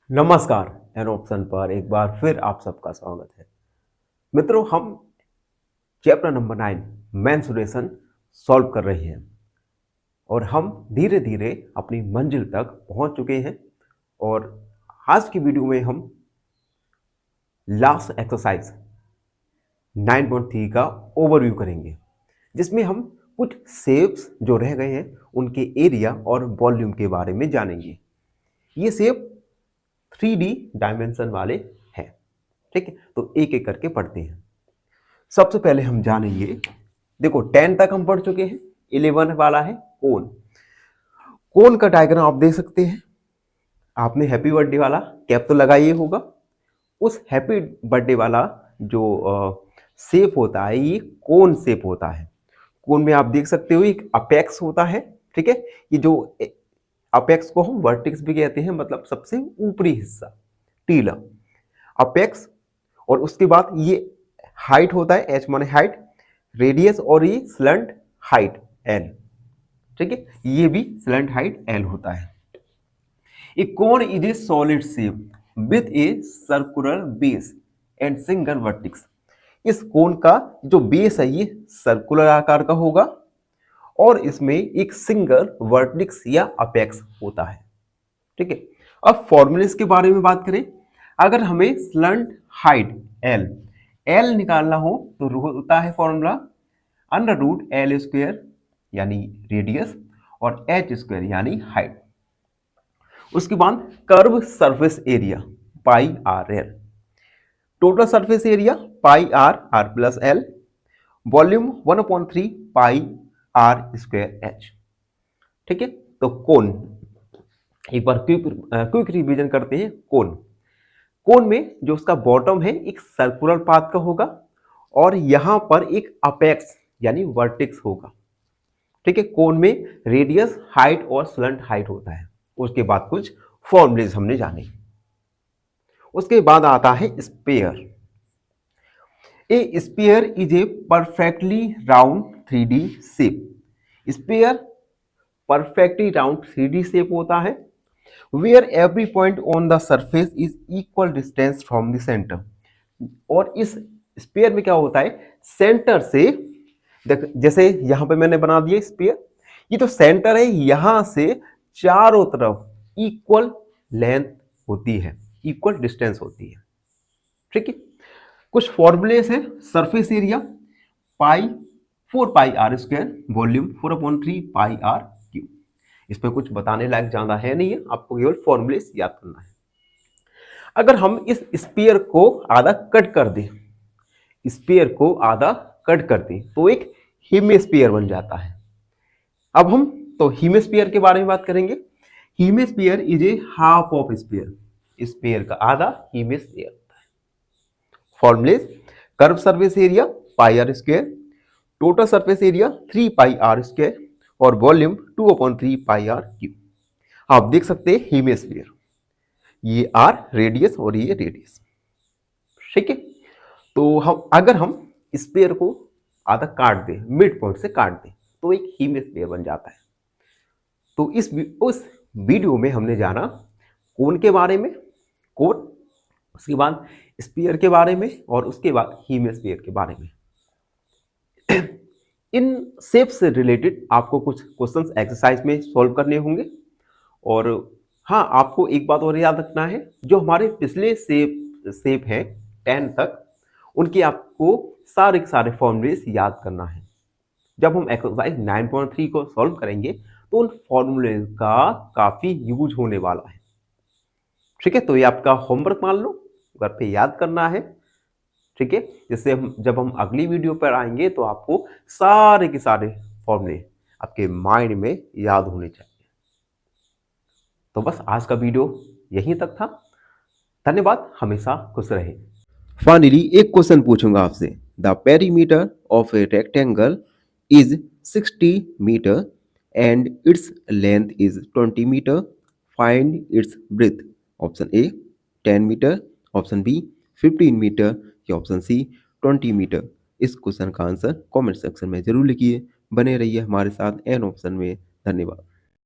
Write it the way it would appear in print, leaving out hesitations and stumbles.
नमस्कार। An option पर एक बार फिर आप सबका स्वागत है। मित्रों, हम चैप्टर नंबर 9 मेंस्ट्रुएशन सॉल्व कर रहे हैं और हम धीरे धीरे अपनी मंजिल तक पहुंच चुके हैं। और आज की वीडियो में हम लास्ट एक्सरसाइज 9.3 का ओवरव्यू करेंगे, जिसमें हम कुछ शेप्स जो रह गए हैं उनके एरिया और वॉल्यूम के बारे में जानेंगे। ये शेप 3D डायमेंशन वाले हैं। ठीक है, तो एक एक करके पढ़ते हैं। सबसे पहले हम जानेंगे, देखो 10 तक हम पढ़ चुके हैं। 11 वाला है कोन। कोन का डायग्राम आप देख सकते हैं। आपने हैप्पी बर्थडे वाला कैप तो लगाई ही होगा। उस हैप्पी बर्थडे वाला जो शेप होता है, ये कोन शेप होता है। कोन में आप देख सकते हो एक अपेक्स होता है। ठीक है, ये जो अपेक्स को हम वर्टेक्स भी कहते हैं, मतलब सबसे ऊपरी हिस्सा, टीला अपेक्स। और उसके बाद ये हाइट होता है, एच माने हाइट, रेडियस, और ये स्लंट हाइट एल। ठीक है, ये भी स्लंट हाइट एल होता है। A cone is a solid shape with a circular base and single vertex. इस कोन का जो बेस है ये सर्कुलर आकार का होगा और इसमें एक सिंगल वर्टेक्स या अपेक्स होता है। ठीक है, अब फॉर्मूले के बारे में बात करें। अगर हमें स्लंट हाइट एल निकालना हो तो होता है formula under root L square यानी रेडियस और एच स्क्वायर यानी हाइट। उसके बाद curve surface area pi r l, total surface area pi r plus l, volume 1/3 pi r square h. ठीक है, तो कोन एक बार क्विक रिवीजन करते हैं। कोन में जो उसका बॉटम है एक सर्कुलर पाथ का होगा और यहां पर एक अपेक्स यानी वर्टेक्स होगा। ठीक है, कोन में रेडियस, हाइट और स्लंट हाइट होता है। उसके बाद कुछ फॉर्मूलेज हमने जाने। उसके बाद आता है sphere. A sphere is a perfectly round 3D shape. Sphere perfectly round 3D shape होता है where every point on the surface is equal distance from the center। और इस स्पेयर में क्या होता है, सेंटर से जैसे यहां पे मैंने बना दिया स्पेयर, ये तो सेंटर है, यहां से चारों तरफ इक्वल लेंथ होती है, इक्वल डिस्टेंस होती है। ठीक है, कुछ फॉर्मूलेस हैं। Surface area pi 4 pi r square, volume 4/3 pi r cube. इस पर कुछ बताने लायक ज्यादा है नहीं है, आपको केवल फॉर्मूलेस याद करना है। अगर हम इस स्फीयर को आधा कट कर दें, स्फीयर को आधा कट कर दें तो एक हेमिस्फीयर बन जाता है। अब हम तो हेमिस्फीयर के बारे में बात करेंगे। Hemisphere is a half of sphere, sphere का आधा हेमिस्फीयर होता है। Formulas curve surface area pi r square, total surface area 3 pi r square और वॉल्यूम 2/3 पाई आर क्यूब। आप देख सकते हैं हेमिस्फीयर, ये आर रेडियस और ये रेडियस। ठीक है, तो अगर हम स्फीयर को आधा काट दें, मिड पॉइंट से काट दें तो एक हेमिस्फीयर बन जाता है। तो उस वीडियो में हमने जाना कोन के बारे में, कोन, उसके बाद स्फीयर के बारे में और उसके बाद हेमिस्फीयर के बारे में। इन शेप से रिलेटेड आपको कुछ क्वेश्चंस एक्सरसाइज में सॉल्व करने होंगे। और हाँ, आपको एक बात और याद रखना है, जो हमारे पिछले शेप हैं 10 तक, उनके आपको सारे के सारे फॉर्मूलेस याद करना है। जब हम एक्सरसाइज 9.3 को सॉल्व करेंगे तो उन फॉर्मूले का काफी यूज होने वाला है। ठीक है, तो ये आपका होमवर्क मान लो, घर पे याद करना है। ठीक है, जिससे हम जब हम अगली वीडियो पर आएंगे तो आपको सारे के सारे फॉर्मूले आपके माइंड में याद होने चाहिए। तो बस आज का वीडियो यहीं तक था। धन्यवाद, हमेशा खुश रहें। फाइनली एक क्वेश्चन पूछूंगा आपसे। The perimeter of a rectangle is 60 metre and its length is 20 metre. Find its breadth. Option A 10 metre, option B 15 metre या ऑप्शन सी 20 मीटर। इस क्वेश्चन का आंसर कमेंट सेक्शन में जरूर लिखिए। बने रहिए हमारे साथ एन ऑप्शन में। धन्यवाद।